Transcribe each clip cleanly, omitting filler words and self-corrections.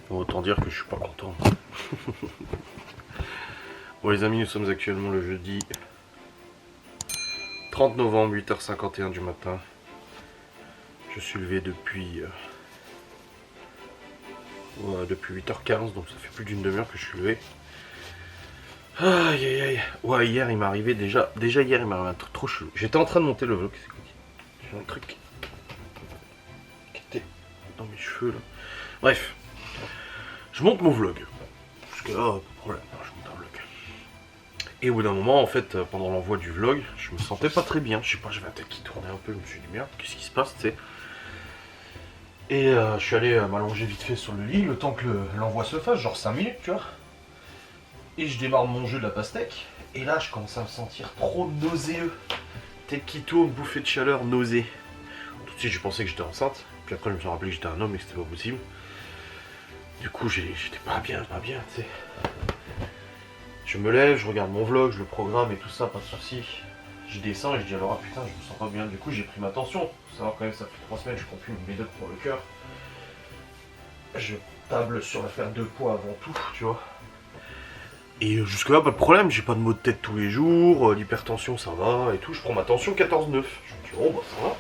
Bon, autant dire que je suis pas content. Bon les amis, nous sommes actuellement le jeudi 30 novembre, 8h51 du matin. Je suis levé depuis 8h15, donc ça fait plus d'une demi-heure que je suis levé. Aïe aïe aïe. Ouais, hier il m'est arrivé déjà hier il m'est arrivé un truc trop chelou. J'étais en train de monter le vlog, c'est quoi? J'ai un truc qui était dans mes cheveux là. Bref, je monte mon vlog. Parce que là, pas de problème, je monte un vlog. Et au bout d'un moment, en fait, pendant l'envoi du vlog, je me sentais pas très bien. Je sais pas, j'avais la tête qui tournait un peu, je me suis dit merde, qu'est-ce qui se passe, tu sais. Et je suis allé m'allonger vite fait sur le lit, le temps que l'envoi se fasse, genre 5 minutes, tu vois. Et je démarre mon jeu de la pastèque. Et là, je commence à me sentir trop nauséeux. Tête qui tourne, bouffée de chaleur, nausée. Tout de suite, j'ai pensé que j'étais enceinte. Puis après, je me suis rappelé que j'étais un homme et que c'était pas possible. Du coup, j'étais pas bien, tu sais. Je me lève, je regarde mon vlog, je le programme et tout ça, pas de soucis. Je descends et je dis alors, ah putain, je me sens pas bien. Du coup, j'ai pris ma tension. Faut savoir quand même, ça fait 3 semaines, je comprime une médoc pour le cœur. Je table sur l'affaire de poids avant tout, tu vois. Et jusque là, pas de problème, j'ai pas de maux de tête tous les jours, l'hypertension ça va et tout. Je prends ma tension 14,9. Je me dis, oh bah ça va.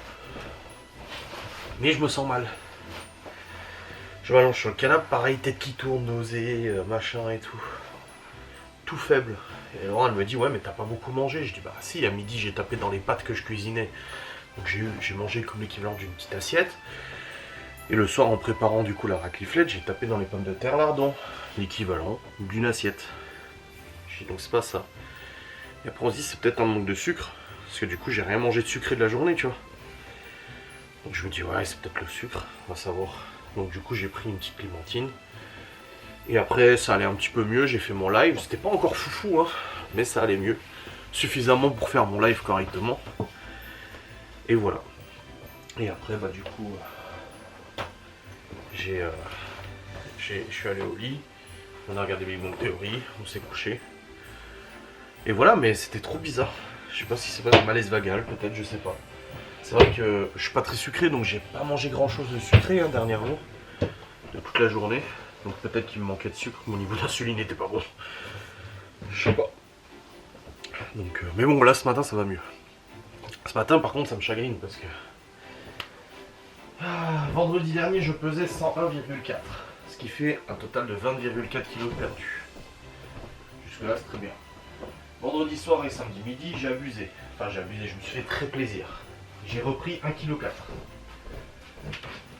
Mais je me sens mal. Je m'allonge sur le canapé, pareil, tête qui tourne, nausée, machin et tout. Tout faible. Et Laura elle me dit, ouais mais t'as pas beaucoup mangé. Je dis, bah si, à midi j'ai tapé dans les pâtes que je cuisinais. Donc j'ai mangé comme l'équivalent d'une petite assiette. Et le soir en préparant du coup la racliflette, j'ai tapé dans les pommes de terre lardon. L'équivalent d'une assiette. Je dis donc c'est pas ça. Et après on se dit c'est peut-être un manque de sucre. Parce que du coup j'ai rien mangé de sucré de la journée, tu vois. Donc je me dis ouais c'est peut-être le sucre, on va savoir. Donc du coup j'ai pris une petite clémentine. Et après ça allait un petit peu mieux, j'ai fait mon live. C'était pas encore foufou hein, mais ça allait mieux. Suffisamment pour faire mon live correctement. Et voilà. Et après bah du coup je suis allé au lit. On a regardé Big Bang Theory, on s'est couché. Et voilà, mais c'était trop bizarre. Je sais pas si c'est pas un malaise vagal, peut-être, je sais pas. C'est vrai que je suis pas très sucré, donc j'ai pas mangé grand chose de sucré hein, dernièrement. De toute la journée. Donc peut-être qu'il me manquait de sucre, mon niveau d'insuline n'était pas bon. Je sais pas. Donc, mais bon, là ce matin ça va mieux. Ce matin par contre ça me chagrine parce que... vendredi dernier je pesais 101,4. Ce qui fait un total de 20,4 kg perdus. Jusque là c'est très bien. Vendredi soir et samedi midi, j'ai abusé. Enfin, j'ai abusé, je me suis fait très plaisir. J'ai repris 1,4 kg.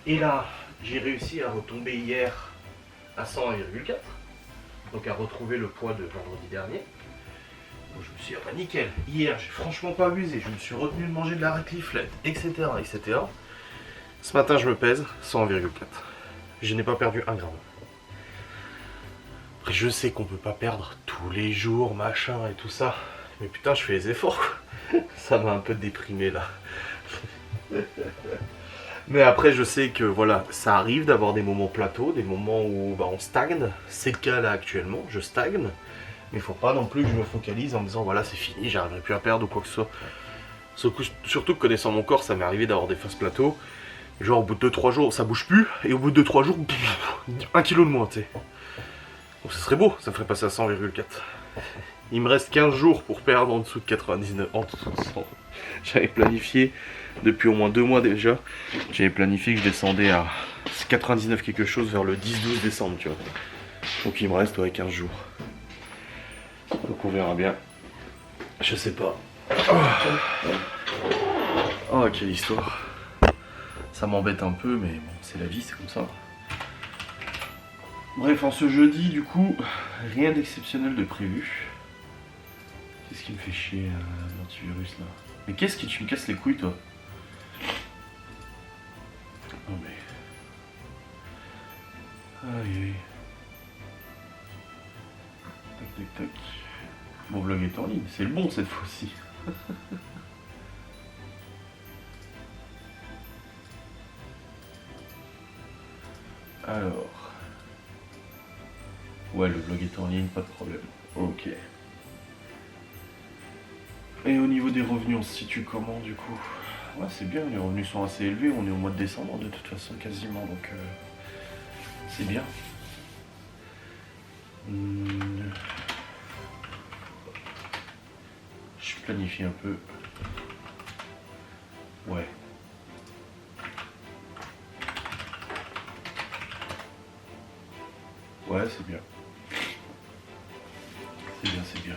Et là, j'ai réussi à retomber hier à 101,4. Donc à retrouver le poids de vendredi dernier. Donc je me suis dit, ah bah nickel. Hier, j'ai franchement pas abusé. Je me suis retenu de manger de la racliflette, etc., etc. Ce matin, je me pèse 101,4. Je n'ai pas perdu 1 gramme. Après, je sais qu'on peut pas perdre tous les jours, machin et tout ça. Mais putain, je fais les efforts. Ça m'a un peu déprimé là. Mais après, je sais que voilà, ça arrive d'avoir des moments plateaux, des moments où bah, on stagne. C'est le cas là actuellement, je stagne. Mais il faut pas non plus que je me focalise en me disant voilà, c'est fini, j'arriverai plus à perdre ou quoi que ce soit. Surtout que connaissant mon corps, ça m'est arrivé d'avoir des phases plateaux. Genre au bout de 2-3 jours, ça bouge plus. Et au bout de 2-3 jours, 1 kg de moins, tu sais. Donc ce serait beau, ça me ferait passer à 100,4. Il me reste 15 jours pour perdre en dessous de 99, en dessous de 100. J'avais planifié, depuis au moins 2 mois déjà, j'avais planifié que je descendais à 99 quelque chose vers le 10-12 décembre, tu vois. Donc il me reste 15 jours. Donc on verra bien. Je sais pas. Oh, quelle histoire. Ça m'embête un peu, mais bon, c'est la vie, c'est comme ça. Bref, en ce jeudi, du coup, rien d'exceptionnel de prévu. Qu'est-ce qui me fait chier, l'antivirus là? Mais qu'est-ce qui tu me casses les couilles, toi? Non mais... Aïe aïe. Tac tac tac. Mon blog est en ligne, c'est le bon cette fois-ci. Alors... Ouais, le blog est en ligne, pas de problème. Ok. Et au niveau des revenus, on se situe comment du coup? Ouais, c'est bien, les revenus sont assez élevés, on est au mois de décembre de toute façon quasiment, donc c'est bien. Je planifie un peu. Ouais. Ouais, c'est bien. C'est bien, c'est bien.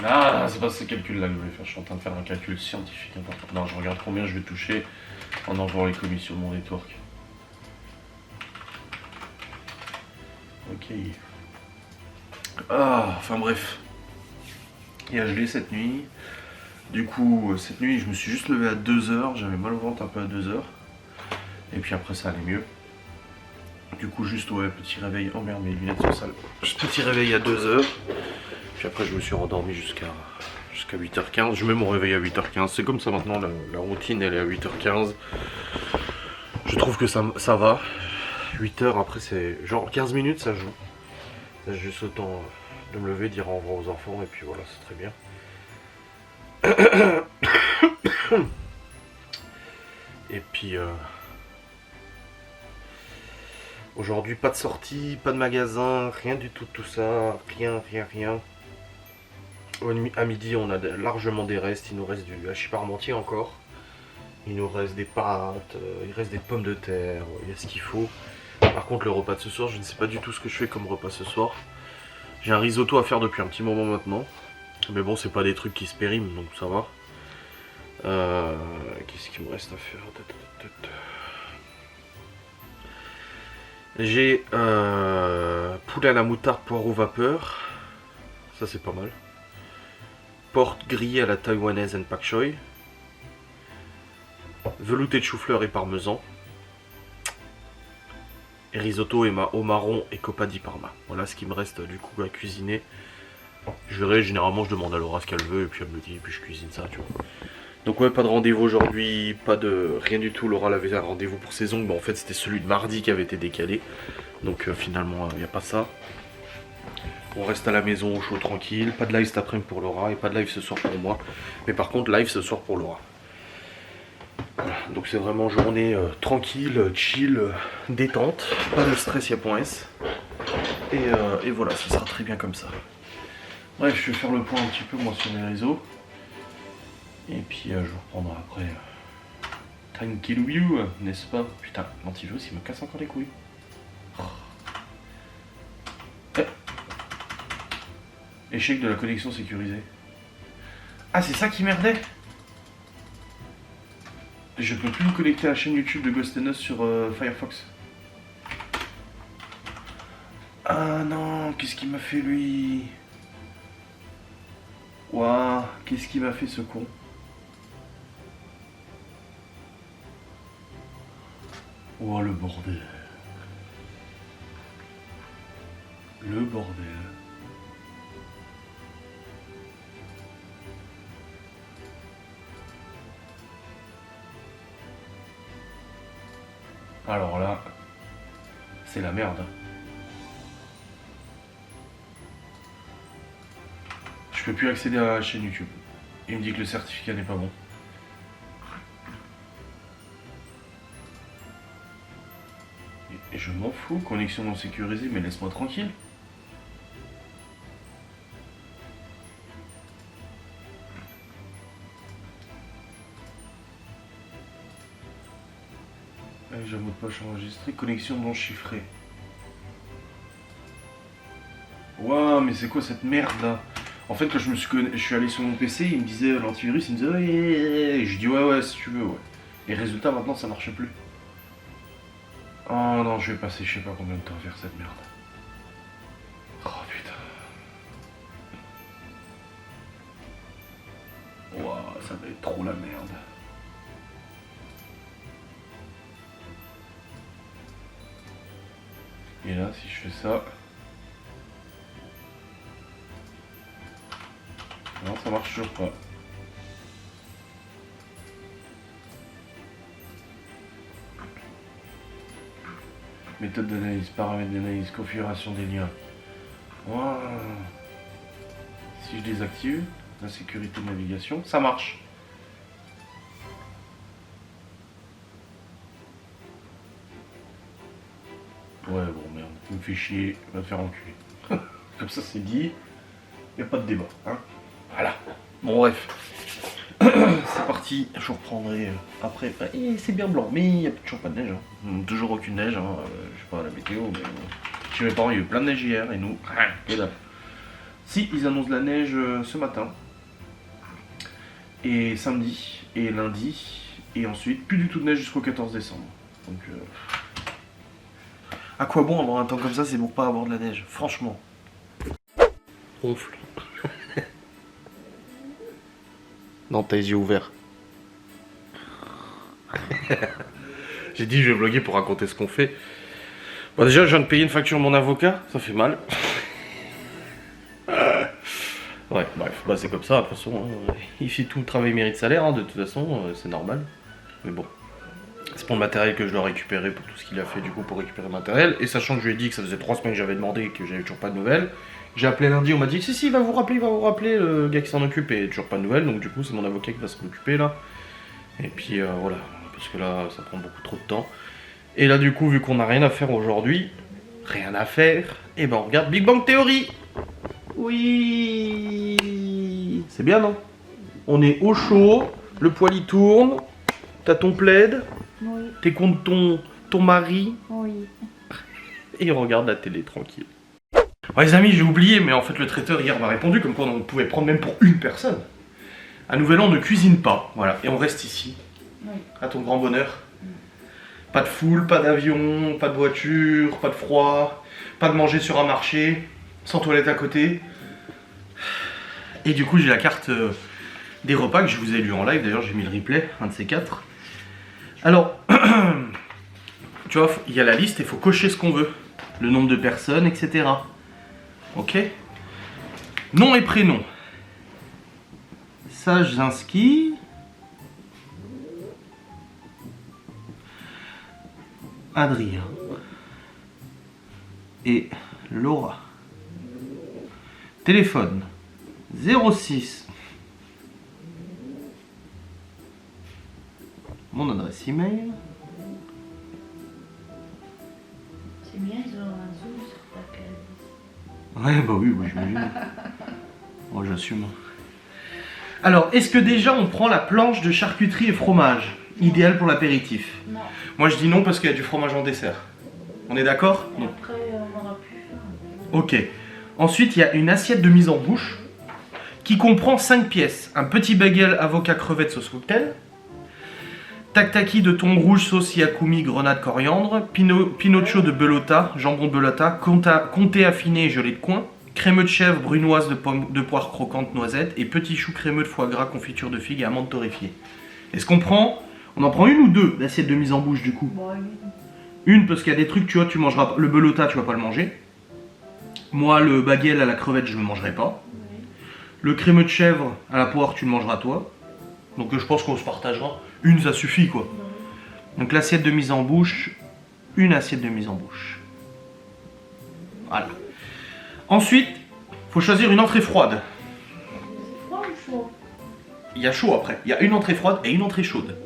Ah, c'est pas ce calcul-là que je voulais faire. Je suis en train de faire un calcul scientifique important. Non, je regarde combien je vais toucher en envoyant les commissions de mon network. Ok. Ah, enfin bref. Il a gelé cette nuit. Du coup, cette nuit, je me suis juste levé à 2h. J'avais mal au ventre un peu à 2h. Et puis après, ça allait mieux. Du coup, juste, ouais, petit réveil. Oh merde, mes lunettes sont sales. Juste petit réveil à 2h. Puis après, je me suis rendormi jusqu'à 8h15. Je mets mon réveil à 8h15. C'est comme ça maintenant, la routine, elle est à 8h15. Je trouve que ça va. 8h, après, c'est genre 15 minutes, ça joue. C'est juste le temps de me lever, dire au revoir aux enfants, et puis voilà, c'est très bien. Et puis aujourd'hui, pas de sortie, pas de magasin, rien du tout de tout ça, rien. À midi, on a largement des restes, il nous reste du hachis parmentier encore, il nous reste des pâtes, il reste des pommes de terre, il y a ce qu'il faut. Par contre, le repas de ce soir, je ne sais pas du tout ce que je fais comme repas ce soir. J'ai un risotto à faire depuis un petit moment maintenant, mais bon, c'est pas des trucs qui se périment, donc ça va. Qu'est-ce qu'il me reste à faire? J'ai poulet à la moutarde poireau vapeur. Ça c'est pas mal. Porte grillée à la taïwanaise and pak choy. Velouté de chou-fleur et parmesan. Et risotto au marron et copa di parma. Voilà ce qui me reste du coup à cuisiner. Je verrai, généralement je demande à Laura ce qu'elle veut et puis elle me dit et puis je cuisine ça, tu vois. Donc ouais, pas de rendez-vous aujourd'hui, pas de rien du tout. Laura avait un rendez-vous pour ses ongles, mais en fait c'était celui de mardi qui avait été décalé. Donc finalement, il n'y a pas ça. On reste à la maison au chaud tranquille. Pas de live cet après-midi pour Laura et pas de live ce soir pour moi. Mais par contre, live ce soir pour Laura. Voilà, donc c'est vraiment journée tranquille, chill, détente. Pas de stress, il n'y a point S. Et voilà, ce sera très bien comme ça. Bref, je vais faire le point un petit peu moi sur mes réseaux. Et puis je vous reprendrai après. Tranquille, n'est-ce pas? Putain, l'antivirus il me casse encore les couilles. Oh. Échec de la connexion sécurisée. Ah, c'est ça qui merdait? Je peux plus me connecter à la chaîne YouTube de Ghost Us sur Firefox. Ah non, qu'est-ce qu'il m'a fait lui? Waouh, qu'est-ce qu'il m'a fait ce con? Oh le bordel. Le bordel. Alors là, c'est la merde. Je peux plus accéder à la chaîne YouTube. Il me dit que le certificat n'est pas bon. Et je m'en fous, connexion non sécurisée, mais laisse-moi tranquille. J'ai un mot de poche enregistré, connexion non chiffrée. Waouh, mais c'est quoi cette merde là? En fait, quand je suis allé sur mon PC, il me disait l'antivirus, il me disait ouais, et je dis ouais, si tu veux, ouais. Et résultat, maintenant ça marche plus. Oh non, je vais passer je sais pas combien de temps à faire cette merde. Oh putain. Waouh, ça va être trop la merde. Et là, si je fais ça... Non, ça marche toujours pas. Méthode d'analyse, paramètres d'analyse, configuration des liens. Wow. Si je désactive la sécurité de navigation, ça marche. Ouais, bon, merde, il me fait chier, il va te faire enculer. Comme ça, c'est dit, il n'y a pas de débat. Hein, voilà. Bon, bref. C'est parti, je reprendrai après. C'est bien blanc, mais il n'y a toujours pas de neige. Hein. Toujours aucune neige. Hein. Je sais pas la météo, mais chez mes parents, il y a eu plein de neige hier et nous, rien que dalle. Si, ils annoncent la neige ce matin, et samedi, et lundi, et ensuite plus du tout de neige jusqu'au 14 décembre. Donc, à quoi bon avoir un temps comme ça, c'est pour pas avoir de la neige, franchement. Ronfle. Non, t'as les yeux ouverts. J'ai dit je vais vlogger pour raconter ce qu'on fait. Bon, déjà, je viens de payer une facture à mon avocat, ça fait mal. Ouais, bref, bah, c'est comme ça, de toute façon. Hein. Ici, tout le travail mérite salaire, hein, de toute façon, c'est normal. Mais bon, c'est pour le matériel que je dois récupérer, pour tout ce qu'il a fait du coup pour récupérer le matériel. Et sachant que je lui ai dit que ça faisait 3 semaines que j'avais demandé et que j'avais toujours pas de nouvelles. J'ai appelé lundi, on m'a dit si, il va vous rappeler, le gars qui s'en occupe, et toujours pas de nouvelles. Donc du coup, c'est mon avocat qui va s'en occuper là. Et puis voilà, parce que là, ça prend beaucoup trop de temps. Et là, du coup, vu qu'on n'a rien à faire aujourd'hui, et ben on regarde Big Bang Theory. Oui, c'est bien, non? On est au chaud, le poil il tourne, t'as ton plaid, oui. T'es contre ton mari, Oui. et on regarde la télé tranquille. Ouais les amis, j'ai oublié, mais en fait le traiteur hier m'a répondu comme quoi on pouvait prendre même pour une personne. À Nouvel An, on ne cuisine pas, voilà, et on reste ici, Oui. à ton grand bonheur. Pas de foule, pas d'avion, pas de voiture, pas de froid, pas de manger sur un marché, sans toilette à côté. Et du coup j'ai la carte des repas que je vous ai lu en live, d'ailleurs j'ai mis le replay, un de ces 4. Alors, tu vois, il y a la liste et il faut cocher ce qu'on veut. Le nombre de personnes, etc. Ok? Nom et prénom. Ça j'inscris. Adrien. Et Laura. Téléphone 06. Mon adresse email. C'est bien, ils ont un zoom sur ta case. Ouais, bah oui, j'imagine. Moi, j'assume. Alors, est-ce que déjà on prend la planche de charcuterie et fromage, idéal pour l'apéritif? Non. Moi, je dis non parce qu'il y a du fromage en dessert. On est d'accord? Et après, on aura pu faire. Ok. Ensuite, il y a une assiette de mise en bouche qui comprend 5 pièces. Un petit bagel avocat crevette sauce cocktail, taktaki de thon rouge sauce yakumi grenade coriandre, pinocchio de bellotta, jambon bellotta, comté affiné et gelée de coin, crémeux de chèvre brunoise de poire croquante noisette et petit chou crémeux de foie gras confiture de figue et amandes torréfiées. Est-ce qu'on prend... On en prend une ou deux d'assiettes de mise en bouche du coup? Bon, Une parce qu'il y a des trucs, tu vois, tu mangeras le bellotta, tu vas pas le manger. Moi, le bagel à la crevette, je ne le mangerai pas. oui. Le crémeux de chèvre à la poire, tu le mangeras toi. Donc je pense qu'on se partagera. Une, ça suffit quoi. Donc l'assiette de mise en bouche, une assiette de mise en bouche. Voilà. Ensuite, faut choisir une entrée froide. C'est froid ou chaud? Il y a chaud après. Il y a une entrée froide et une entrée chaude.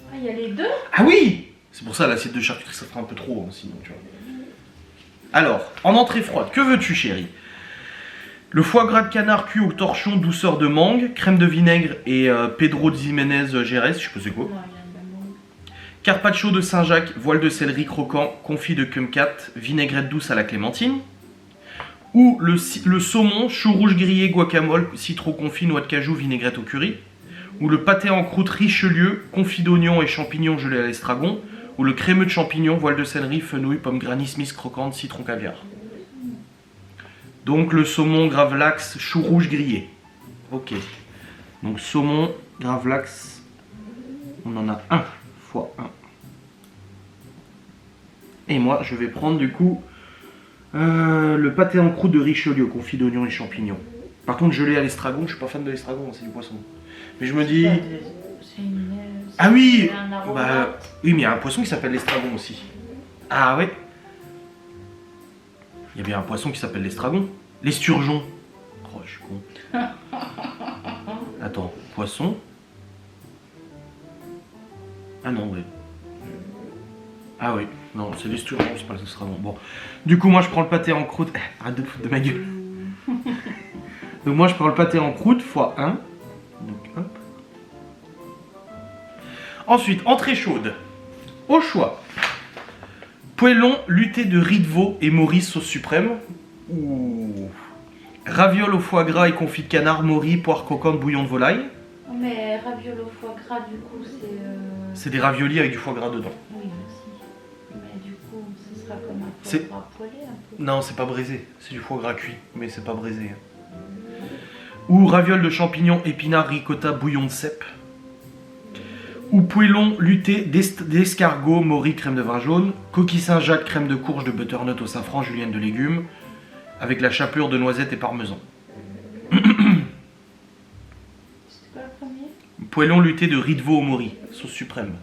Ah, il y a les deux? Ah oui! C'est pour ça l'assiette de charcuterie, ça fera un peu trop hein, sinon, tu vois. Alors, en entrée froide, que veux-tu chérie? Le foie gras de canard cuit au torchon, douceur de mangue, crème de vinaigre et Pedro de Ximénez Jerez, je sais pas c'est quoi. Non, il y a de la mangue. Carpaccio de Saint-Jacques, voile de céleri croquant, confit de kumquat, vinaigrette douce à la clémentine. Ou le saumon, chou rouge grillé, guacamole, citron confit, noix de cajou, vinaigrette au curry. Ou le pâté en croûte Richelieu, confit d'oignons et champignons gelés à l'estragon. Ou le crémeux de champignons, voile de céleri, fenouil, pomme granny smith croquante, citron caviar. Donc le saumon gravlax chou rouge grillé. Ok. Donc saumon gravlax, on en a un fois un. Et moi je vais prendre du coup le pâté en croûte de Richelieu, confit d'oignons et champignons. Par contre gelé à l'estragon, je suis pas fan de l'estragon, c'est du poisson. Mais je me dis... C'est une... Ah oui, un aroma. bah, oui, mais il y a un poisson qui s'appelle l'estragon aussi. Ah ouais. Il y a bien un poisson qui s'appelle l'estragon. L'esturgeon. Oh, je suis con. Attends, poisson. Ah non, oui. Ah oui, non, c'est l'esturgeon, c'est pas ça sera bon. Bon. Du coup, moi je prends le pâté en croûte. Arrête de te foutre de ma gueule. Donc, moi je prends le pâté en croûte x 1. Donc, hop. Ensuite, entrée chaude. Au choix. Poêlon luté de riz de veau et Maurice sauce suprême. Ouh. Ravioles au foie gras et confit de canard, Maury, poire croquante, bouillon de volaille. Mais ravioles au foie gras, du coup, c'est. C'est des raviolis avec du foie gras dedans. Oui, merci. Mais du coup, ce sera comme un foie C'est- gras poêlé un peu. Non, c'est pas braisé. C'est du foie gras cuit, mais c'est pas braisé. Ou ravioles de champignons, épinards, ricotta, bouillon de cèpe. Ou poêlon luté d'escargot, Maury, crème de vin jaune. Coquille Saint-Jacques, crème de courge, de butternut au safran, julienne de légumes. Avec la chapelure de noisettes et parmesan. C'était quoi le premier? Poêlon luté de riz de veau au Maury, sauce suprême.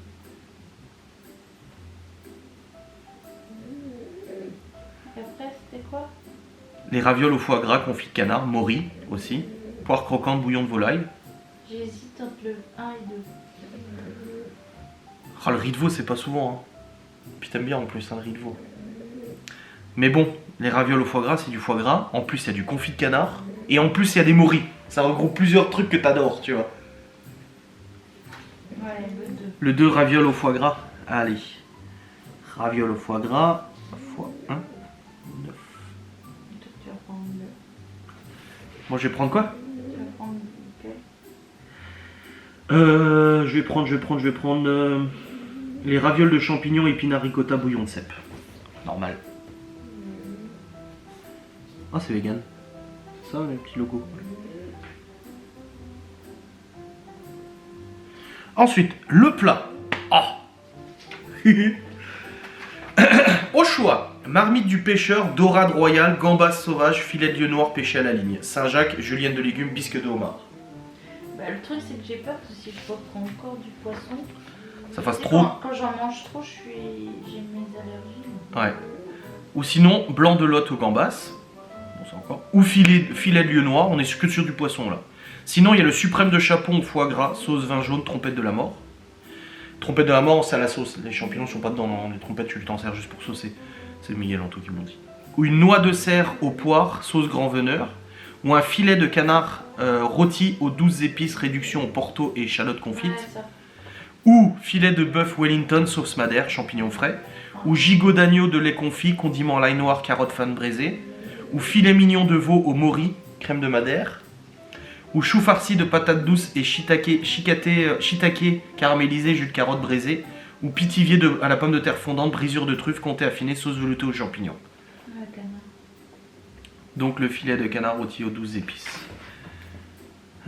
Et après, c'était quoi? Les ravioles au foie gras, confit de canard, Maury aussi. Poire croquante, bouillon de volaille. J'hésite entre le 1 et 2. Ah, le riz de veau, c'est pas souvent. Hein. Puis t'aimes bien en plus, hein, le riz de veau. Mais bon, les ravioles au foie gras, c'est du foie gras. En plus, il y a du confit de canard. Et en plus, il y a des Maury. Ça regroupe plusieurs trucs que t'adores, tu vois. Ouais, le 2. Le 2 ravioles au foie gras. Allez. Ravioles au foie gras. Fois 1. 9. Toi, tu vas prendre le. Moi, je vais prendre quoi? Tu vas prendre lequel? Je vais prendre les ravioles de champignons, épinards, ricotta, bouillon de cèpe. Normal. Ah, c'est vegan. Ça, le petit logo. Ensuite, le plat. Ah. Au choix, marmite du pêcheur, dorade royale, gambas sauvage, filet de lieu noir pêché à la ligne, Saint-Jacques, julienne de légumes, bisque de homard. Bah, le truc, c'est que j'ai peur que si je reprends encore du poisson, Ça fasse c'est trop. Quand j'en mange trop, j'ai mes allergies. Ouais. Ou sinon, blanc de lotte au gambas. Bon, c'est encore. Ou filet de lieu noir, on est que sur du poisson là. Sinon, il y a le suprême de chapon au foie gras, sauce vin jaune, trompette de la mort. Trompette de la mort, c'est à la sauce. Les champignons sont pas dedans, non. Les trompettes, tu t'en sers juste pour saucer. C'est Miguel Anto qui m'ont dit. Ou une noix de cerf aux poires, sauce grand veneur. Ou un filet de canard rôti aux 12 épices, réduction au porto et échalote confite. Ouais, ça. Ou filet de bœuf Wellington, sauce madère, champignons frais. Ou gigot d'agneau de lait confit, condiment l'ail noir, carotte fan braisée. Ou filet mignon de veau au Maury, crème de madère. Ou chou farci de patates douces et shiitake caramélisé, jus de carotte braisé. Ou pitivier à la pomme de terre fondante, brisure de truffe, comté affiné, sauce veloutée aux champignons. Ouais, canard. Donc le filet de canard rôti aux 12 épices.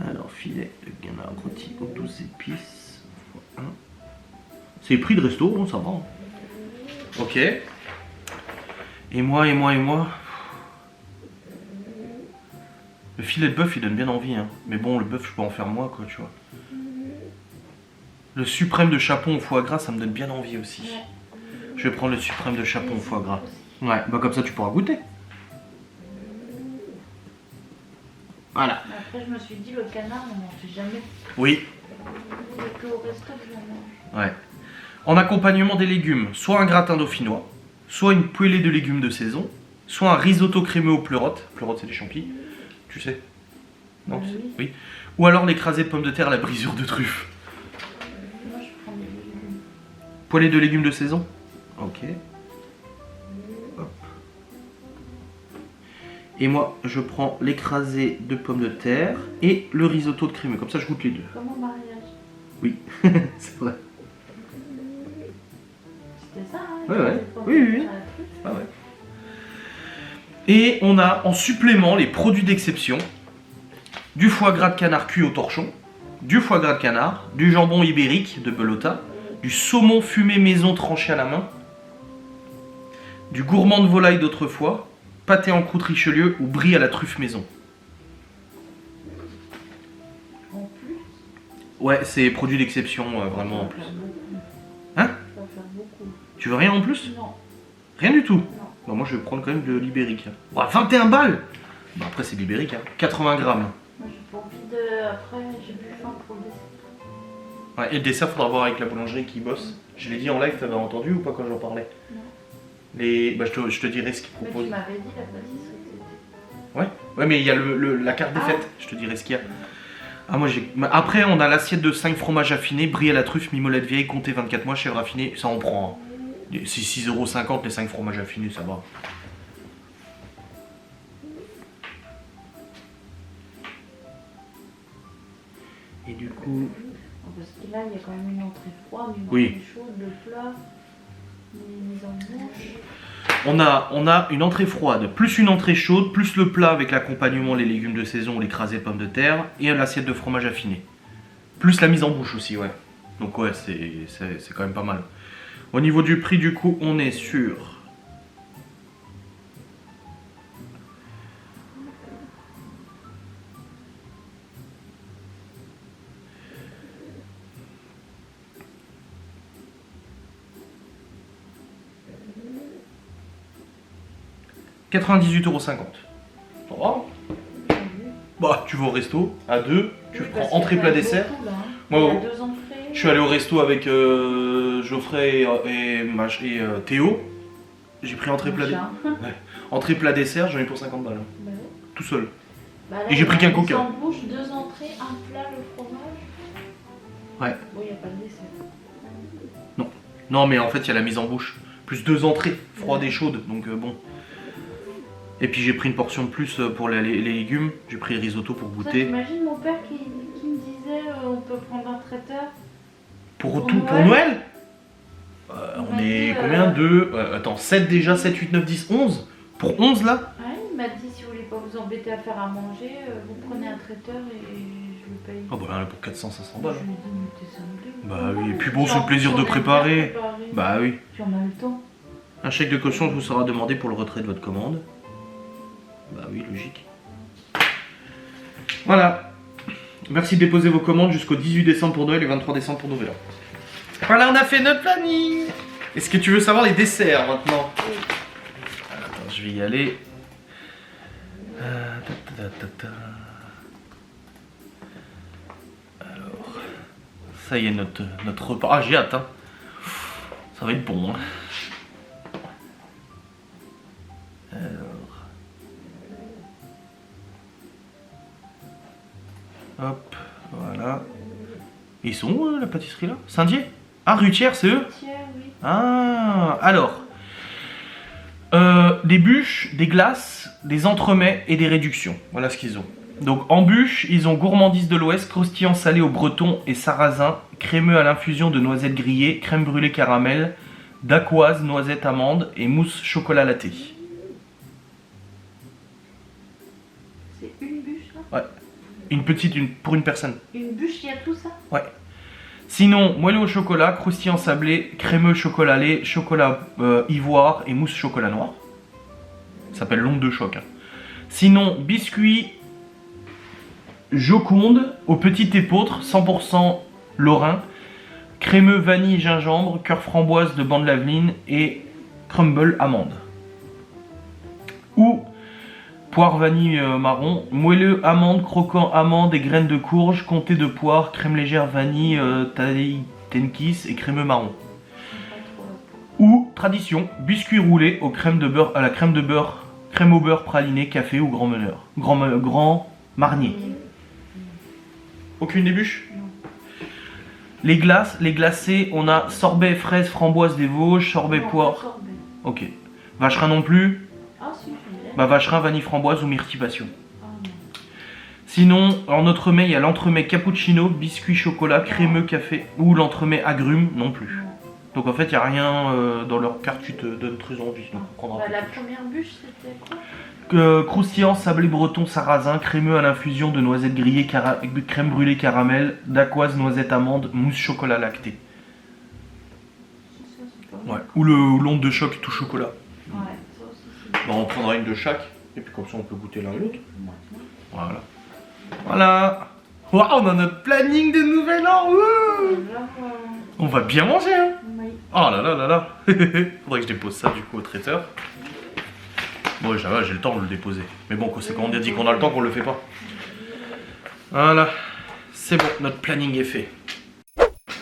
Alors, filet de canard rôti aux 12 épices. Fois 1. C'est prix de resto, hein, ça va. Hein. Ok. Et moi. Le filet de bœuf, il donne bien envie. Hein. Mais bon, le bœuf, je peux en faire moi, quoi, tu vois. Le suprême de chapon au foie gras, ça me donne bien envie aussi. Ouais. Je vais prendre le suprême de chapon au foie gras. Ouais, bah comme ça, tu pourras goûter. Voilà. Mais après, je me suis dit, le canard, on n'en fait jamais. Oui. Il n'y a que au resto que j'en mange. Ouais. En accompagnement des légumes, soit un gratin dauphinois, soit une poêlée de légumes de saison, soit un risotto crémeux aux pleurotes. Pleurotes, c'est des champis. Tu sais? Non, tu sais? Oui. Oui. Ou alors l'écrasé de pommes de terre à la brisure de truffe. Moi, je prends des légumes. Poêlée de légumes de saison. Ok. Hop. Et moi, je prends l'écrasé de pommes de terre et le risotto de crémeux. Comme ça, je goûte les deux. Comme au mariage. Oui, c'est vrai. C'était ça, hein? Ouais, ouais. Des pommes Oui, de oui, oui. terre à la truffe. Ah ouais. Et on a en supplément les produits d'exception. Du foie gras de canard cuit au torchon, du foie gras de canard, du jambon ibérique de Belota, du saumon fumé maison tranché à la main, du gourmand de volaille d'autrefois, pâté en croûte Richelieu ou brie à la truffe maison. En plus, Ouais, c'est produits d'exception, vraiment en plus. Hein? ça va faire beaucoup. Tu veux rien en plus? Non, Rien du tout. non. Bah, moi je vais prendre quand même de l'ibérique. Ouais, 21 balles! Bah, après, c'est l'ibérique, hein. 80 grammes. Moi, j'ai pas envie de. Après, j'ai plus faim pour le dessert. Ouais, et le dessert, faudra voir avec la boulangerie qui bosse. Je l'ai dit en live, t'avais entendu ou pas quand j'en parlais? Non. Bah, je te dirai ce qu'ils Mais proposent. tu m'avais dit la pâtisserie que Ouais, mais il y a la carte des fêtes, je te dirai ce qu'il y a. Ah, moi j'ai. Après, on a l'assiette de 5 fromages affinés, brie à la truffe, mimolette vieille, comté 24 mois, chèvre affinée, ça on prend. Hein. C'est 6,50€ les 5 fromages affinés, ça va. Et du coup. Parce que là, il y a quand même une entrée froide, une Oui. entrée chaude, le plat, les mises en bouche. On a une entrée froide, plus une entrée chaude, plus le plat avec l'accompagnement, les légumes de saison, l'écrasé de pommes de terre, et l'assiette de fromage affiné. Plus la mise en bouche aussi, ouais. Donc ouais, c'est quand même pas mal. Au niveau du prix, du coup, on est sur... « 98,50€. Ça va ? Bah, tu vas au resto, à deux, tu prends entrée, plat, dessert. Moi, Moi, il y a 2 entrées. je suis allé au resto avec Geoffrey et Théo. J'ai pris entrée, plat, entrée, plat, dessert, j'en ai pour 50 balles. Hein. Bah ouais. Tout seul. Bah là, Et j'ai pris qu'un mise coca. en bouche, 2 entrées, un plat, le fromage. Ouais. Bon, il n'y a pas de dessert. Non, mais en fait, il y a la mise en bouche. Plus 2 entrées, froide et chaude, donc bon. Et puis j'ai pris une portion de plus pour les légumes. J'ai pris risotto pour goûter. T'imagines mon père qui me disait on peut prendre un traiteur. Pour Pour Noël Il On m'a est dit, combien de... attends, 7 déjà, 7, 8, 9, 10, 11 Pour 11 là Ouais, il m'a dit si vous voulez pas vous embêter à faire à manger, vous prenez un traiteur et je le paye. Ah bah là, pour 400, 500 balles. Je lui ai dit mais t'es cinglé. Bah oui, et puis Puis bon, c'est en le plaisir plus, de on aime bien préparer. préparer. Bah oui. Puis on a le temps. Un chèque de caution vous sera demandé pour le retrait de votre commande. Bah oui, logique. Voilà. Merci de déposer vos commandes jusqu'au 18 décembre pour Noël et 23 décembre pour Nouvel An. Voilà, on a fait notre planning. Est-ce que tu veux savoir les desserts maintenant? Oui. Attends, je vais y aller. Alors, ça y est, notre repas. Ah, j'ai hâte, hein. Ça va être bon, hein. Hop, voilà. Ils sont où la pâtisserie là? Saint-Dié? Ah, Rutière, c'est eux? Tiens, oui. Ah, alors. Des bûches, des glaces, des entremets et des réductions. Voilà ce qu'ils ont. Donc en bûche, ils ont gourmandise de l'Ouest, croustillant salé au breton et sarrasin, crémeux à l'infusion de noisettes grillées, crème brûlée caramel, dacquoise, noisette amande et mousse chocolat latte. C'est une bûche là? Une petite, pour une personne. Une bûche, il y a tout ça? Ouais. Sinon, moelleux au chocolat, croustillant sablé, crémeux chocolat lait, chocolat ivoire et mousse chocolat noir. Ça s'appelle l'onde de choc. Hein. Sinon, biscuits Joconde au petit épeautre, 100% lorrain, crémeux vanille gingembre, cœur framboise de bande laveline et crumble amande. Ou poire vanille marron, moelleux amande, croquant amande et graines de courge, comté de poire, crème légère vanille tenkis et crémeux marron. Ou tradition, biscuits roulés au crème de beurre, à la crème de beurre, crème au beurre praliné, café ou grand meneur. Grand marnier. Aucune des bûches? Non. Les glaces, les glacés, on a sorbet fraise framboise des Vosges, sorbet Non, poire. pas sorbet. Ok. Vacherin non plus? Ah si, je l'ai. Bah vacherin vanille framboise ou myrtille passion. Ah non. Sinon, en entremets, il y a l'entremet cappuccino, biscuit chocolat, crémeux café ou l'entremet agrumes non plus. Non. Donc en fait, il n'y a rien dans leur carte qui te donne très envie. Donc on prendra Bah, un peu la plus. première bûche, c'était quoi? Croustillant, sablé breton, sarrasin, crémeux à l'infusion de noisettes grillées, crème brûlée caramel, dacquoise, noisette amande, mousse chocolat lacté. Ça, c'est pas mal. Ouais. Ou l'onde de choc tout chocolat. Ouais, ça aussi, c'est Bon, on prendra une de chaque, et puis comme ça on peut goûter l'un et l'autre. bon. Voilà. Voilà. Waouh, on a notre planning de nouvel an. Wouh. Alors, On va bien manger, hein. oui. Oh là là là là. Faudrait que je dépose ça du coup au traiteur. Bon, ça va, j'ai le temps de le déposer. Mais bon, c'est quand on a dit qu'on a le temps qu'on le fait pas. Voilà. C'est bon, notre planning est fait.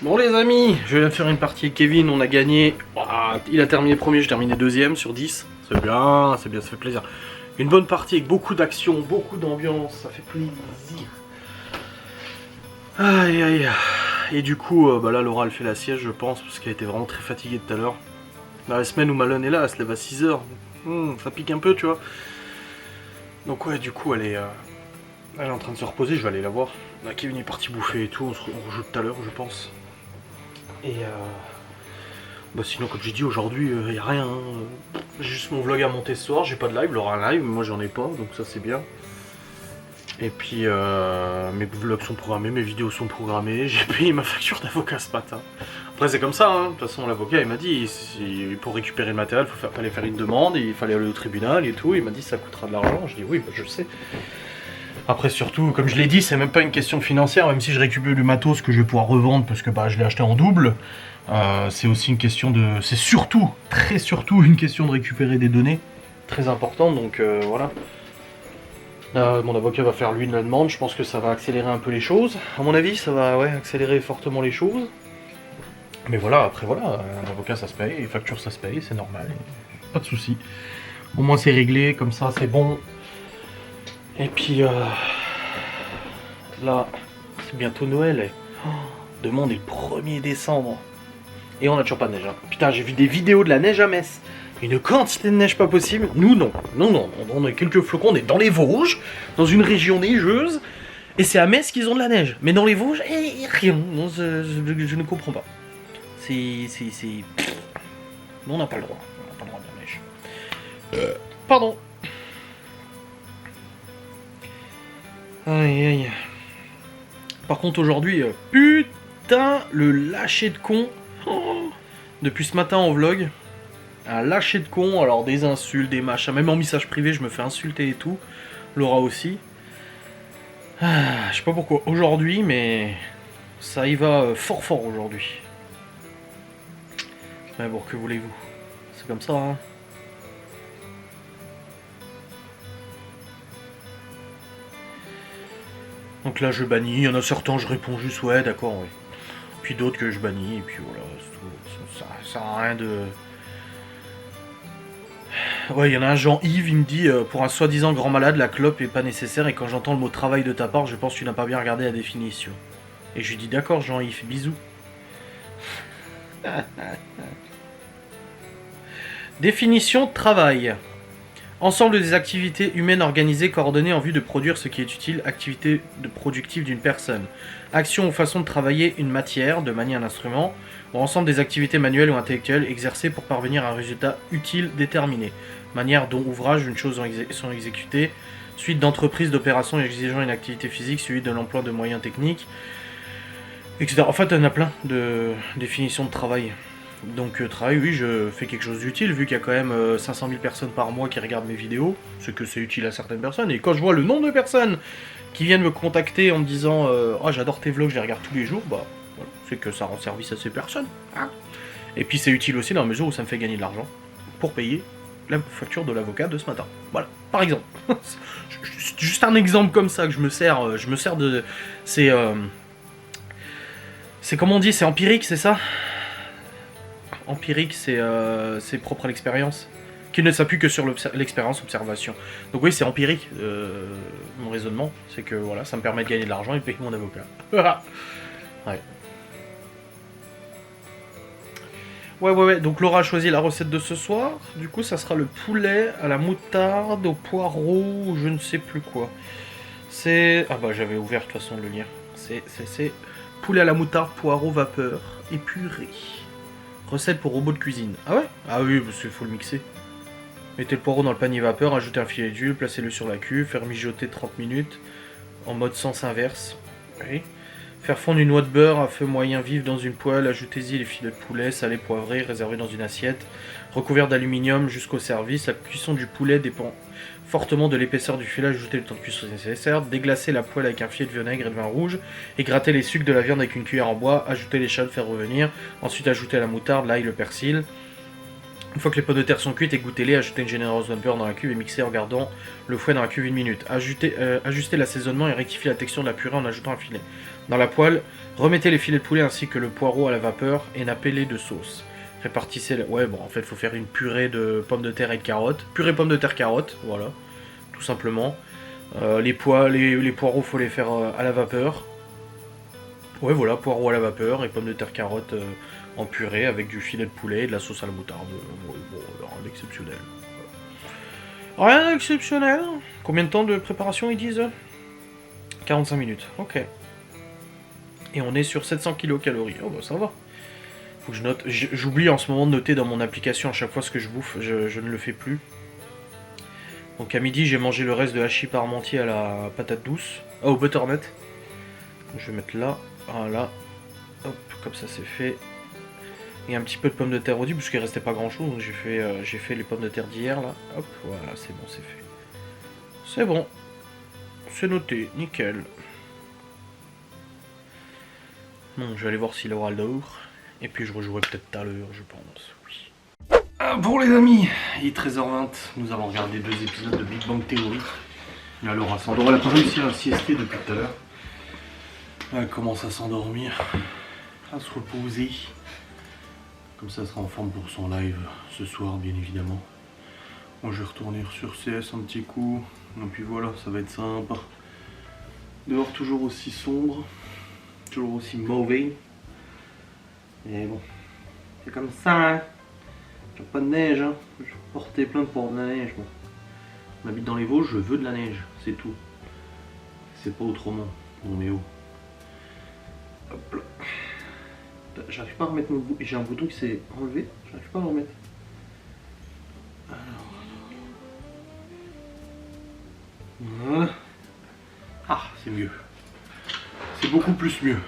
Bon les amis, je viens de faire une partie avec Kevin, on a gagné. Il a terminé premier, j'ai terminé deuxième sur 10. C'est bien, ça fait plaisir. Une bonne partie avec beaucoup d'action, beaucoup d'ambiance, ça fait plaisir. Aïe aïe. Et du coup, là Laura elle fait la sieste je pense, parce qu'elle était vraiment très fatiguée tout à l'heure. Dans la semaine où Malone est là, elle se lève à 6h. Ça pique un peu tu vois. Donc ouais, du coup elle est en train de se reposer, je vais aller la voir. Là, Kevin est parti bouffer et tout, on rejoue tout à l'heure je pense. Et sinon comme j'ai dit aujourd'hui il n'y a rien. J'ai juste mon vlog à monter ce soir, j'ai pas de live, Laura a un live, mais moi j'en ai pas, donc ça c'est bien. Et puis mes vlogs sont programmés, mes vidéos sont programmées, j'ai payé ma facture d'avocat ce matin. Après c'est comme ça, hein. De toute façon l'avocat il m'a dit pour récupérer le matériel il fallait faire une demande, il fallait aller au tribunal et tout, il m'a dit ça coûtera de l'argent, je dis oui je sais. Après surtout, comme je l'ai dit, c'est même pas une question financière, même si je récupère du matos que je vais pouvoir revendre parce que je l'ai acheté en double. C'est aussi une question de... C'est surtout, très surtout une question de récupérer des données. Très important, donc voilà. Mon avocat va faire lui la demande, je pense que ça va accélérer un peu les choses. À mon avis, ça va accélérer fortement les choses. Mais voilà, après voilà, un avocat ça se paye, les factures ça se paye, c'est normal. Pas de soucis. Au moins c'est réglé, comme ça c'est bon. Et puis là, c'est bientôt Noël. Demain on est le 1er décembre. Et on a toujours pas de neige. Hein. Putain, j'ai vu des vidéos de la neige à Metz. Une quantité de neige pas possible. Nous non. Non, on a quelques flocons, on est dans les Vosges, dans une région neigeuse. Et c'est à Metz qu'ils ont de la neige. Mais dans les Vosges, rien. Non, je ne comprends pas. C'est... On n'a pas le droit. On n'a pas le droit de la neige. Pardon. Aïe aïe. Par contre aujourd'hui, putain, le lâcher de con. Depuis ce matin en vlog, un lâcher de con, alors des insultes, des machins, même en message privé je me fais insulter et tout. Laura aussi. Je sais pas pourquoi aujourd'hui, mais ça y va fort aujourd'hui. Mais bon, que voulez-vous? C'est comme ça, hein. Donc là je bannis, il y en a certains je réponds juste ouais d'accord oui. Puis d'autres que je bannis et puis voilà, c'est tout. Ça sert à rien de... Ouais, il y en a un Jean-Yves, il me dit pour un soi-disant grand malade la clope est pas nécessaire et quand j'entends le mot travail de ta part je pense que tu n'as pas bien regardé la définition. Et je lui dis d'accord Jean-Yves, bisous. Définition de travail. Ensemble des activités humaines organisées, coordonnées en vue de produire ce qui est utile, activité productive d'une personne. Action ou façon de travailler une matière, de manier un instrument, ou ensemble des activités manuelles ou intellectuelles exercées pour parvenir à un résultat utile déterminé. Manière dont ouvrage d'une chose sont exécutés, suite d'entreprises, d'opérations exigeant une activité physique, suivi de l'emploi de moyens techniques, etc. En fait, il y en a plein de définitions de travail. Donc travail, oui, je fais quelque chose d'utile, vu qu'il y a quand même 500 000 personnes par mois qui regardent mes vidéos, ce que c'est utile à certaines personnes, et quand je vois le nombre de personnes qui viennent me contacter en me disant « Oh, j'adore tes vlogs, je les regarde tous les jours », voilà, c'est que ça rend service à ces personnes. Hein. Et puis c'est utile aussi dans la mesure où ça me fait gagner de l'argent pour payer la facture de l'avocat de ce matin. Voilà, par exemple. Juste un exemple comme ça que je me sers de... C'est comment on dit, c'est empirique, c'est ça ? Empirique, c'est propre à l'expérience, qui ne s'appuie que sur l'expérience, observation. Donc oui, c'est empirique, mon raisonnement, c'est que voilà, ça me permet de gagner de l'argent et de payer mon avocat. Ouais, donc Laura a choisi la recette de ce soir, du coup ça sera le poulet à la moutarde, au poireau, je ne sais plus quoi. C'est... Ah bah j'avais ouvert de toute façon le lien. C'est poulet à la moutarde, poireau, vapeur et purée. Recette pour robot de cuisine. Ah ouais? Ah oui, parce qu'il faut le mixer. Mettez le poireau dans le panier vapeur, ajoutez un filet d'huile, placez-le sur la cuve, faire mijoter 30 minutes, en mode sens inverse. Oui. Faire fondre une noix de beurre à feu moyen vif dans une poêle, ajoutez-y les filets de poulet, salés, poivrés, réservés dans une assiette, recouvert d'aluminium jusqu'au service. La cuisson du poulet dépend fortement de l'épaisseur du filet, ajoutez le temps de cuisson nécessaire, déglacez la poêle avec un filet de vinaigre et de vin rouge, et grattez les sucs de la viande avec une cuillère en bois, ajoutez l'échalote, faire revenir, ensuite ajoutez la moutarde, l'ail, le persil, Une fois que les pommes de terre sont cuites, égouttez-les, ajoutez une généreuse vapeur dans la cuve et mixez en gardant le fouet dans la cuve 1 minute. Ajustez l'assaisonnement et rectifiez la texture de la purée en ajoutant un filet. Dans la poêle, remettez les filets de poulet ainsi que le poireau à la vapeur et nappez-les de sauce. Répartissez... Ouais, bon, en fait, il faut faire une purée de pommes de terre et de carottes. Purée pommes de terre carottes, voilà, tout simplement. Les poireaux, faut les faire à la vapeur. Ouais, voilà, poireaux à la vapeur et pommes de terre carottes en purée avec du filet de poulet et de la sauce à la moutarde. Bon, rien d'exceptionnel. Rien d'exceptionnel. Combien de temps de préparation ils disent? 45 minutes, ok. Et on est sur 700 kcal. Oh bah ça va. Faut que je note. J'oublie en ce moment de noter dans mon application à chaque fois ce que je bouffe. Je ne le fais plus. Donc à midi, j'ai mangé le reste de hachis parmentier à la patate douce. Ah, au butternut. Donc, je vais mettre là. Voilà. Hop, comme ça c'est fait. Et un petit peu de pommes de terre au début, parce qu'il restait pas grand chose. Donc j'ai fait les pommes de terre d'hier là. Hop, voilà, c'est bon, c'est fait. C'est bon. C'est noté, nickel. Bon, je vais aller voir si Laura dort. Et puis je rejouerai peut-être tout à l'heure, je pense. Oui. Bon les amis, il est 13h20. Nous avons regardé 2 épisodes de Big Bang Theory. Et Laura s'endort. Elle a pas réussi à siester depuis tout à l'heure. Elle commence à s'endormir, à se reposer. Comme ça, elle sera en forme pour son live ce soir, bien évidemment. Moi, je vais retourner sur CS un petit coup. Et puis voilà, ça va être sympa. Dehors, toujours aussi sombre, toujours aussi mauvais. Et bon, c'est comme ça, hein. J'ai pas de neige, hein. Je vais porter plainte pour de la neige, moi. On habite dans les Vosges, je veux de la neige, c'est tout. C'est pas autrement, Roméo. Hop là. J'arrive pas à remettre mon bouton. J'ai un bouton qui s'est enlevé. J'arrive pas à le remettre. Alors. Voilà. Ah, c'est mieux. C'est beaucoup plus mieux.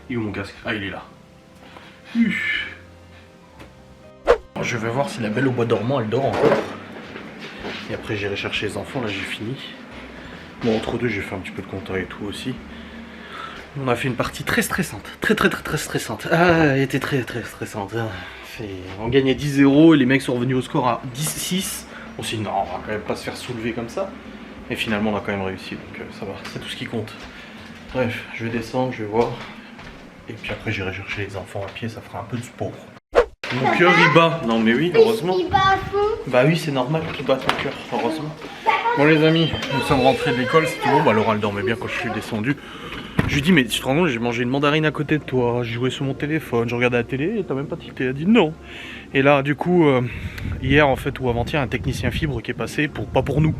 Il est où mon casque? Ah, il est là. Je vais voir si la belle au bois dormant elle dort encore. Et après j'irai chercher les enfants. Là j'ai fini. Bon, entre deux, j'ai fait un petit peu de compta et tout aussi. On a fait une partie très stressante. Très stressante. Ah, elle était très stressante. On gagnait 10-0 et les mecs sont revenus au score à 10-6. On s'est dit non, on va quand même pas se faire soulever comme ça. Et finalement, on a quand même réussi. Donc ça va, c'est tout ce qui compte. Bref, je vais descendre, je vais voir. Et puis après, j'irai chercher les enfants à pied, ça fera un peu de sport. Mon cœur il bat. Non mais oui, heureusement. Il bat à fond. Bah oui, c'est normal qu'il batte mon cœur, heureusement. Bon les amis, nous sommes rentrés de l'école, c'est tout bon. Bah Laura elle dormait bien quand je suis descendu. Je lui dis mais tu te rends compte, j'ai mangé une mandarine à côté de toi, j'ai joué sur mon téléphone, je regardais la télé et t'as même pas tilté. Elle a dit non. Et là du coup, hier en fait ou avant-hier, un technicien fibre qui est passé, pas pour nous.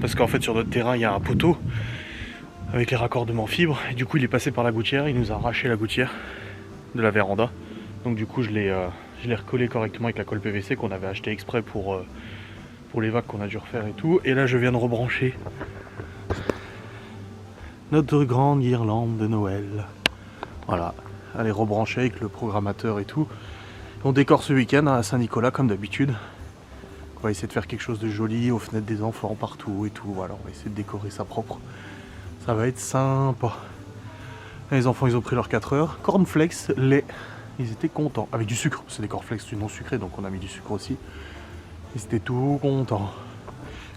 Parce qu'en fait sur notre terrain il y a un poteau avec les raccordements fibres. Et du coup il est passé par la gouttière, il nous a arraché la gouttière de la véranda. Donc du coup je l'ai recollé correctement avec la colle PVC qu'on avait acheté exprès pour les vagues qu'on a dû refaire et tout. Et là je viens de rebrancher notre grande guirlande de Noël. Voilà, elle est rebranchée avec le programmateur et tout. On décore ce week-end à Saint-Nicolas comme d'habitude. On va essayer de faire quelque chose de joli aux fenêtres des enfants partout et tout. Voilà, on va essayer de décorer ça propre. Ça va être sympa. Les enfants ils ont pris leurs 4 heures. Cornflakes, lait. Ils étaient contents. Avec du sucre. C'est des cornflakes non sucrés donc on a mis du sucre aussi. Ils étaient tout contents.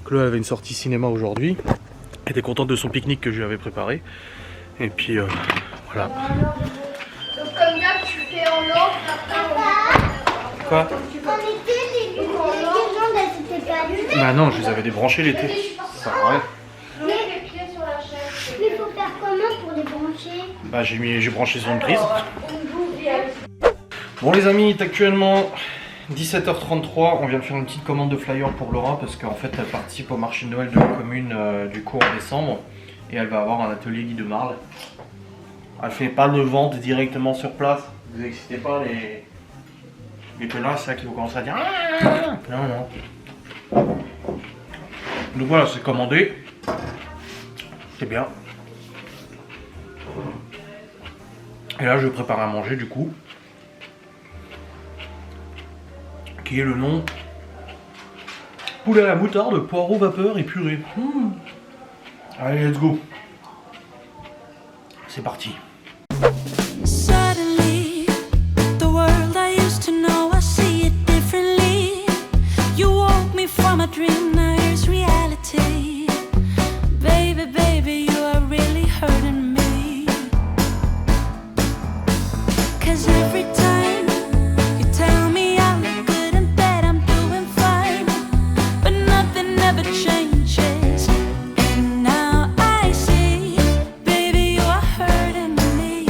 Chloé avait une sortie cinéma aujourd'hui. Elle était contente de son pique-nique que je lui avais préparé. Et puis voilà. Donc comme là tu fais en l'ordre, après Quoi? en été les guirlandes elles étaient pas allumées. Bah non, je les avais débranchées l'été. Ça sert à rien. Je mets les pieds sur la chaise. Mais il faut faire comment pour les brancher? Bah j'ai branché sur une prise. Bon les amis, il est actuellement 17h33, on vient de faire une petite commande de flyer pour Laura parce qu'en fait elle participe au marché de Noël de la commune du coup en décembre et elle va avoir un atelier Guy de Marle. Elle fait pas de vente directement sur place, vous excitez pas les connasses là qui vont commencer à dire ah non. Donc voilà, c'est commandé, c'est bien. Et là je vais préparer à manger du coup. Qui est le nom poulet à la moutarde, poireau vapeur et purée. Allez, let's go. C'est parti. Suddenly, the world I used to dream, now here's reality. Baby, baby, you are really hurting me. 'Cause every time you tell me I look good and that I'm doing fine, but nothing ever changes. And now I see, baby, you are hurting me.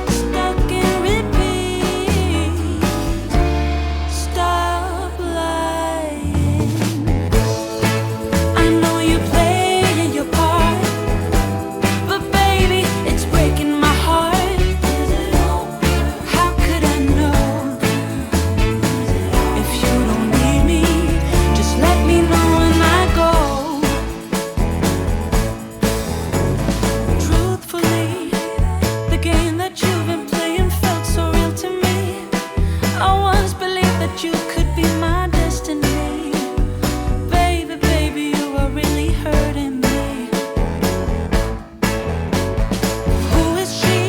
Stuck in repeat. Stop lying. I know you're playing your part, but baby, it's breaking my heart. How could I know? If you don't need me, just let me know when I go. Truthfully, the game that you've been playing felt so real to me. I once believed that you could be my destiny. Baby, baby, you are really hurting me. Who is she?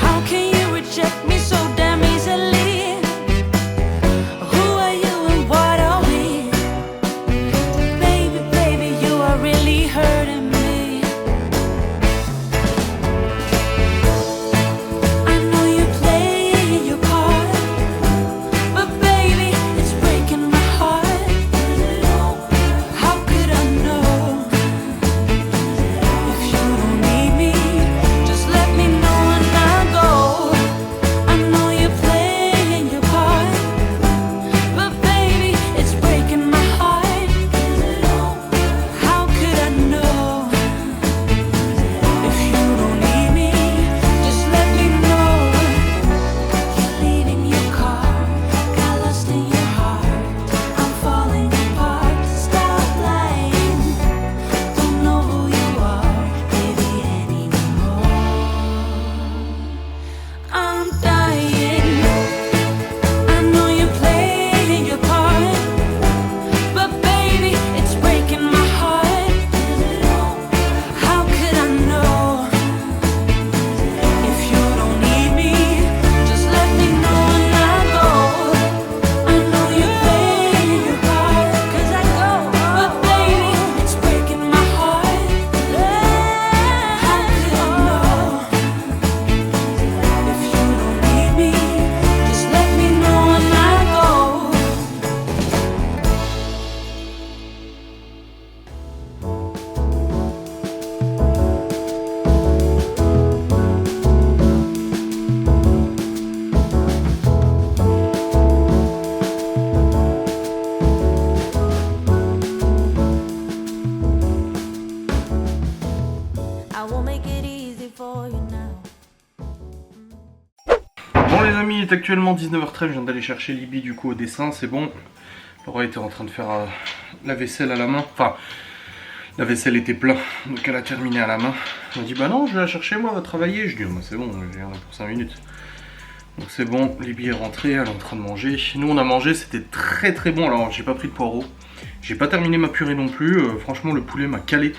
How can you reject me so damn easily? Who are you and what are we? Baby, baby, you are really hurting me. I know you're playing your part, but baby, it's breaking my heart. How could I know? If you don't need me, just let me know and I'll go. I know you're playing your part, but baby, it's breaking my heart. How could I know? If you don't need me, just let me know. You're leaving your car, got lost in your heart. I'm falling apart, stop lying. Don't know who you are, baby, anymore. I'm dying. I know you're playing your part, but baby, it's breaking my heart. How could I know? If you don't need me, just let me know and I'll go. I know you're playing your part, 'cause I go, but baby, it's breaking my heart. How could I know? If you don't need me, just let me know and I'll go. I will make it easy for you now. Bon les amis, il est actuellement 19h13, je viens d'aller chercher Libby du coup au dessin, c'est bon. Laura était en train de faire la vaisselle à la main, enfin la vaisselle était pleine, donc elle a terminé à la main. Elle m'a dit bah non, je vais la chercher moi, elle va travailler. Je dis oh, bah, c'est bon, j'ai rien pour 5 minutes. Donc c'est bon, Libby est rentrée, elle est en train de manger. Nous on a mangé, c'était très très bon, alors j'ai pas pris de poireaux. J'ai pas terminé ma purée non plus, franchement le poulet m'a calé.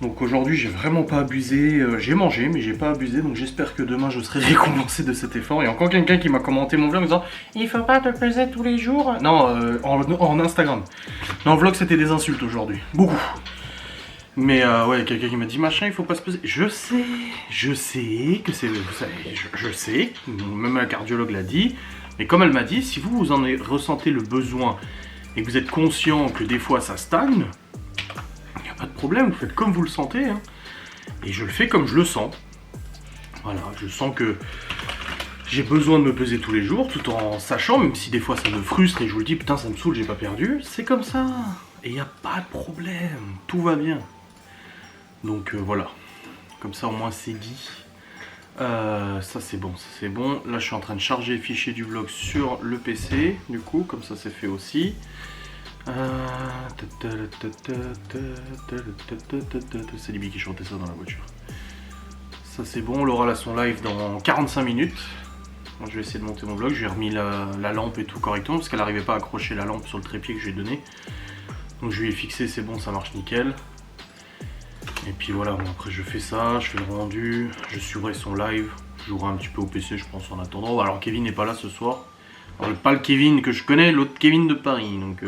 Donc aujourd'hui j'ai vraiment pas abusé, j'ai mangé mais j'ai pas abusé, donc j'espère que demain je serai récompensé de cet effort. Il y a encore quelqu'un qui m'a commenté mon vlog en disant il faut pas te peser tous les jours. Non, en Instagram. Non, vlog c'était des insultes aujourd'hui, beaucoup. Mais ouais, quelqu'un qui m'a dit machin il faut pas se peser. Je sais que c'est... Je sais, même la cardiologue l'a dit. Mais comme elle m'a dit, si vous en ressentez le besoin et que vous êtes conscient que des fois ça stagne, pas de problème, vous faites comme vous le sentez hein. Et je le fais comme je le sens. Voilà, je sens que j'ai besoin de me peser tous les jours tout en sachant, même si des fois ça me frustre et je vous le dis putain ça me saoule, j'ai pas perdu, c'est comme ça et il n'y a pas de problème, tout va bien. Donc voilà, comme ça au moins c'est dit. Ça c'est bon, ça c'est bon. Là je suis en train de charger les fichiers du vlog sur le PC, du coup comme ça c'est fait aussi. C'est Libby qui chantait ça dans la voiture. Ça c'est bon, Laura a son live dans 45 minutes. Moi, je vais essayer de monter mon vlog, j'ai remis la lampe et tout correctement parce qu'elle n'arrivait pas à accrocher la lampe sur le trépied que je lui ai donné. Donc je lui ai fixé, c'est bon, ça marche nickel. Et puis voilà, bon, après je fais ça, je fais le rendu, je suivrai son live, je jouerai un petit peu au PC je pense en attendant. Alors Kevin n'est pas là ce soir, Alors, pas le Kevin que je connais, l'autre Kevin de Paris, donc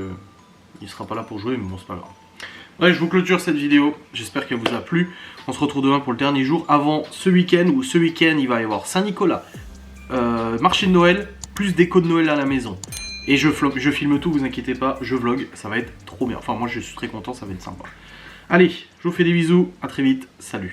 il sera pas là pour jouer, mais bon, c'est pas grave. Ouais, je vous clôture cette vidéo, j'espère qu'elle vous a plu. On se retrouve demain pour le dernier jour avant ce week-end, où ce week-end il va y avoir Saint-Nicolas, marché de Noël, plus déco de Noël à la maison. Et je filme tout, vous inquiétez pas, je vlog, ça va être trop bien. Enfin, moi je suis très content, ça va être sympa. Allez, je vous fais des bisous, à très vite, salut.